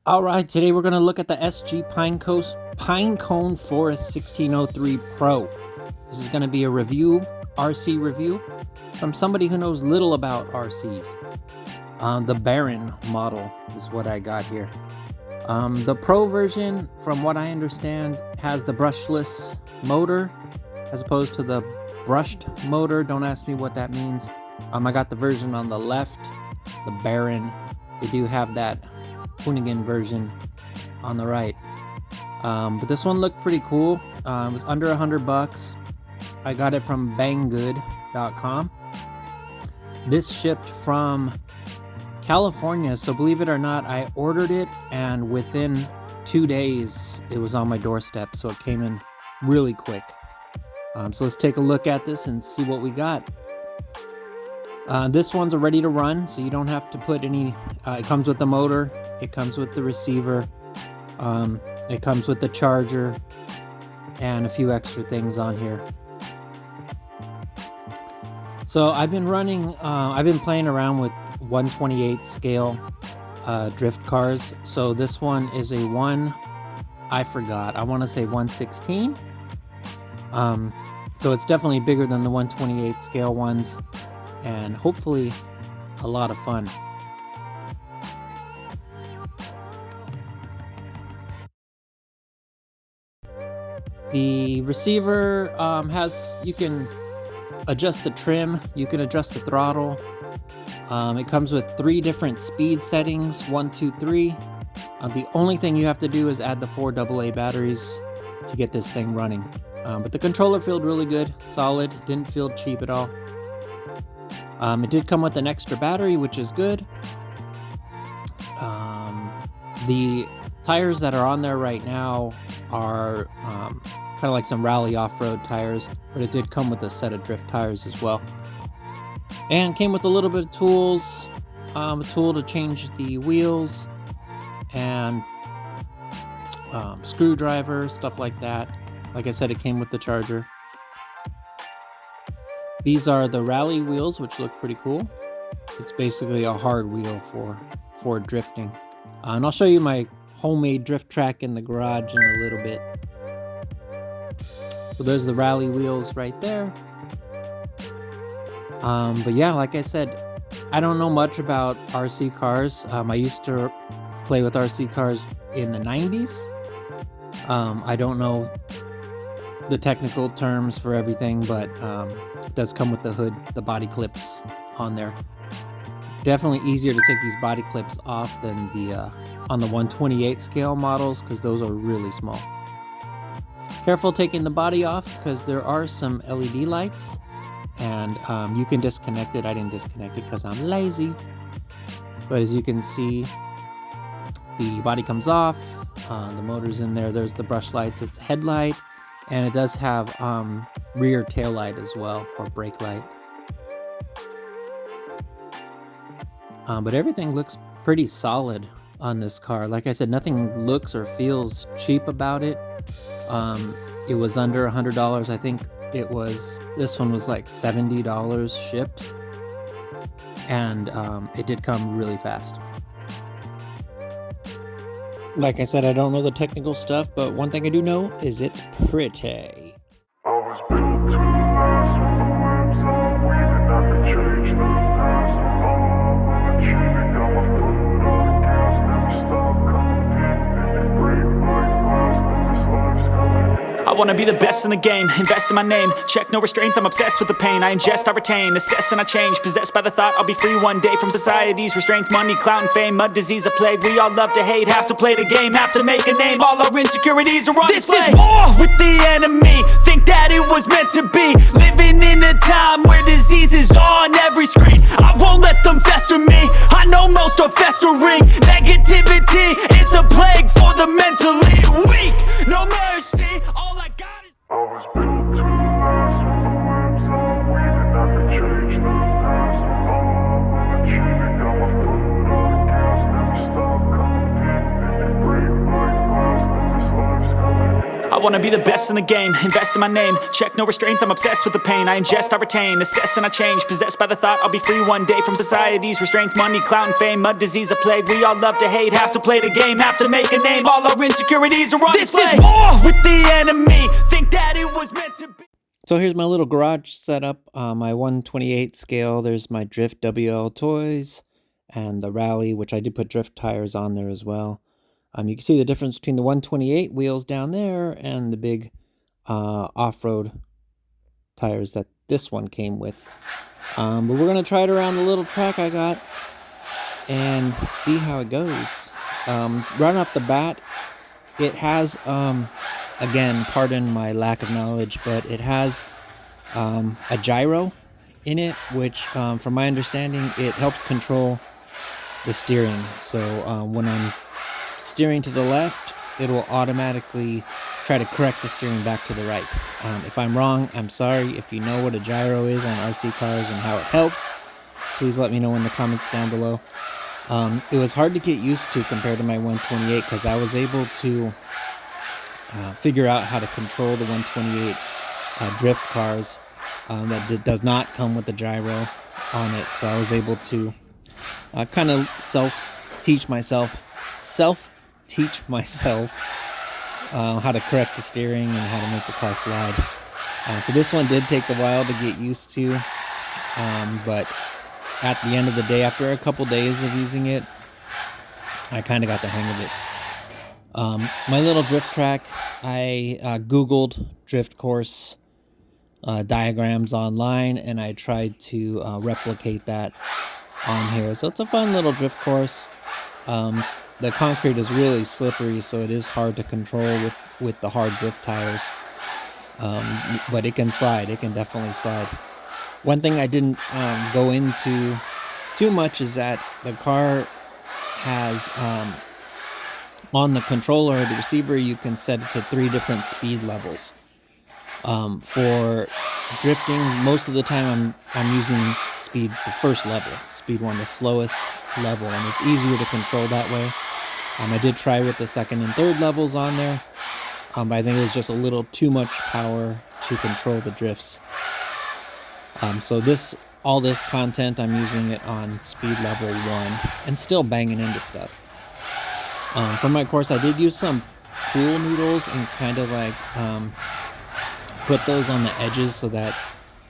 All right, today we're going to look at the SG Pinecone Forest 1603 Pro. This is going to be a review, RC review, from somebody who knows little about RCs. The Baron model is what I got here. The Pro version, from what I understand, has the brushless motor as opposed to the brushed motor. Don't ask me what that means. I got the version on the left, the Baron. They do have that Hoonigan version on the right, but this one looked pretty cool. It was under $100. I got it from banggood.com. This shipped from California, so believe it or not, I ordered it and within 2 days it was on my doorstep, so it came in really quick. So let's take a look at this and see what we got. This one's ready to run, so you don't have to put any, it comes with the motor, it comes with the receiver, it comes with the charger, and a few extra things on here. So I've been playing around with 1/28 scale drift cars. So this one is a I want to say 1/16. So it's definitely bigger than the 1/28 scale ones, and hopefully a lot of fun. The receiver you can adjust the trim, you can adjust the throttle. It comes with 3 different speed settings, 1, 2, 3. The only thing you have to do is add the 4 AA batteries to get this thing running. But the controller felt really good, solid, didn't feel cheap at all. It did come with an extra battery, which is good. The tires that are on there right now are kind of like some rally off-road tires, but it did come with a set of drift tires as well. And came with a little bit of tools, a tool to change the wheels, and screwdriver, stuff like that. Like I said, it came with the charger. These are the rally wheels, which look pretty cool. It's basically a hard wheel for drifting. And I'll show you my homemade drift track in the garage in a little bit. So there's the rally wheels right there. But yeah, like I said, I don't know much about RC cars. I used to play with RC cars in the 90s. I don't know the technical terms for everything, but it does come with the hood, the body clips on there. Definitely easier to take these body clips off than the on the 1/28 scale models, because those are really small. Careful taking the body off, because there are some LED lights, and you can disconnect it. I didn't disconnect it because I'm lazy. But as you can see, the body comes off, the motor's in there, there's the brush lights, it's headlight, and it does have rear tail light as well, or brake light. But everything looks pretty solid on this car. Like I said, nothing looks or feels cheap about it. It was under $100. I think this one was like $70 shipped, and it did come really fast. Like I said, I don't know the technical stuff, but one thing I do know is it's pretty. I was built to last when the webs are weaving. I could change the past with all I'm achieving. Got my foot on the gas, never stop competing. If you break my glass, then this life's gonna end. I wanna be the best in the game, invest in my name. Check no restraints, I'm obsessed with the pain. I ingest, I retain, assess and I change. Possessed by the thought I'll be free one day from society's restraints. Money, clout and fame, mud, disease, a plague. We all love to hate, have to play the game, have to make a name. All our insecurities are on display. This is war with the enemy, think that it was meant to be. Living in a time where disease is on every screen. I won't let them fester me, I know most are festering. Negativity is a plague for the mentally weak. No mercy, all I got is I was built to last when the webs are weaving. I could change the past with all I'm achieving. Got my foot on the gas, never stop competing. If you break my glass, then this life's gonna end. I wanna be the best in the game, invest in my name, check no restraints, I'm obsessed with the pain. I ingest, I retain, assess and I change, possessed by the thought I'll be free one day from society's restraints. Money, clout and fame, mud, disease, a plague. We all love to hate, have to play the game, have to make a name. All our insecurities are on display. This is war with the enemy, think that it was meant to be. So here's my little garage setup, my 128 scale. There's my Drift WL toys and the Rally, which I did put drift tires on there as well. You can see the difference between the 128 wheels down there and the big off-road tires that this one came with. But we're going to try it around the little track I got and see how it goes. Right off the bat, it has... again, pardon my lack of knowledge, but it has a gyro in it, which, from my understanding, it helps control the steering. So when I'm steering to the left, it will automatically try to correct the steering back to the right. If I'm wrong, I'm sorry. If you know what a gyro is on RC cars and how it helps, please let me know in the comments down below. It was hard to get used to compared to my 128 because I was able to figure out how to control the 128 drift cars that does not come with the gyro on it. So I was able to kind of self-teach myself how to correct the steering and how to make the car slide. So this one did take a while to get used to, but at the end of the day, after a couple days of using it, I kind of got the hang of it. My little drift track, I Googled drift course diagrams online, and I tried to replicate that on here. So it's a fun little drift course. The concrete is really slippery, so it is hard to control with the hard drift tires. But it can slide. It can definitely slide. One thing I didn't go into too much is that the car has... on the controller, the receiver, you can set it to 3 different speed levels. For drifting, most of the time I'm using speed, the first level, speed 1, the slowest level, and it's easier to control that way. I did try with the second and third levels on there, but I think it was just a little too much power to control the drifts. So all this content, I'm using it on speed level 1 and still banging into stuff. For my course, I did use some pool noodles and kind of like put those on the edges so that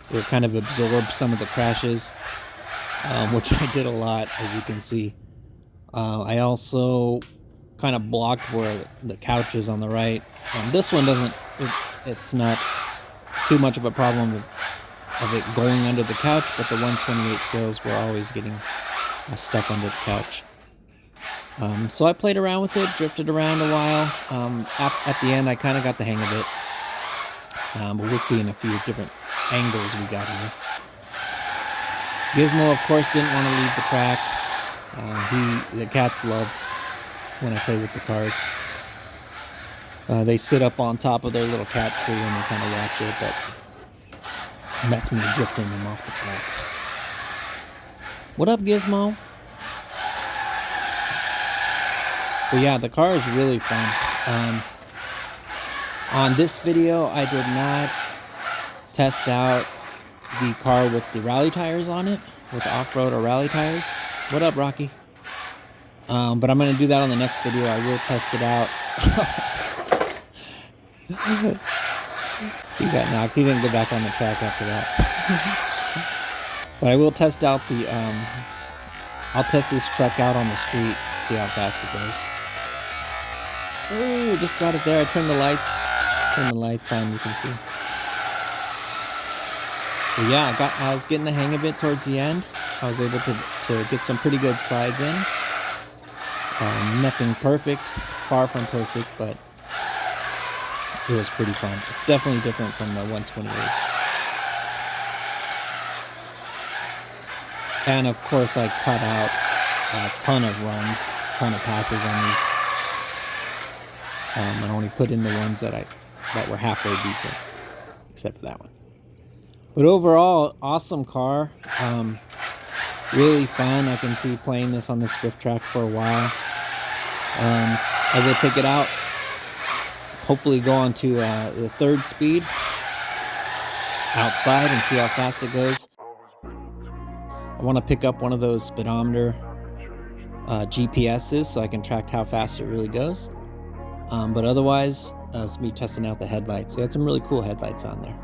it would kind of absorb some of the crashes, which I did a lot, as you can see. I also kind of blocked where the couch is on the right. This one doesn't, it's not too much of a problem of it going under the couch, but the 128 scales were always getting stuck under the couch. So I played around with it, drifted around a while. At the end, I kind of got the hang of it. But we'll see in a few different angles we got here. Gizmo, of course, didn't want to leave the track. The cats love when I play with the cars. They sit up on top of their little cat tree and they kind of watch it, but that's me drifting them off the track. What up, Gizmo? But yeah, the car is really fun. On this video, I did not test out the car with the rally tires on it, with the off-road or rally tires. What up, Rocky? But I'm going to do that on the next video. I will test it out. He got knocked. He didn't go back on the track after that. But I will test out the... I'll test this truck out on the street, see how fast it goes. Ooh, just got it there. I turned the lights on, you can see. So yeah, I was getting the hang of it towards the end. I was able to get some pretty good slides in. Nothing perfect, far from perfect, but it was pretty fun. It's definitely different from the 128. And of course, I cut out a ton of runs, a ton of passes on these. I only put in the ones that were halfway decent, except for that one. But overall, awesome car. Really fun. I can see playing this on the drift track for a while. I will take it out, hopefully go on to the 3rd speed outside and see how fast it goes. I want to pick up one of those speedometer GPSs so I can track how fast it really goes. But otherwise, it's me testing out the headlights. They had some really cool headlights on there.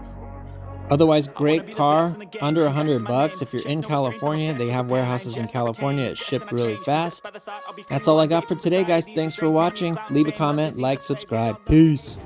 Otherwise, great car, under $100. If you're in California, they have warehouses in California. It's shipped really fast. That's all I got for today, guys. Thanks for watching. Leave a comment, like, subscribe. Peace.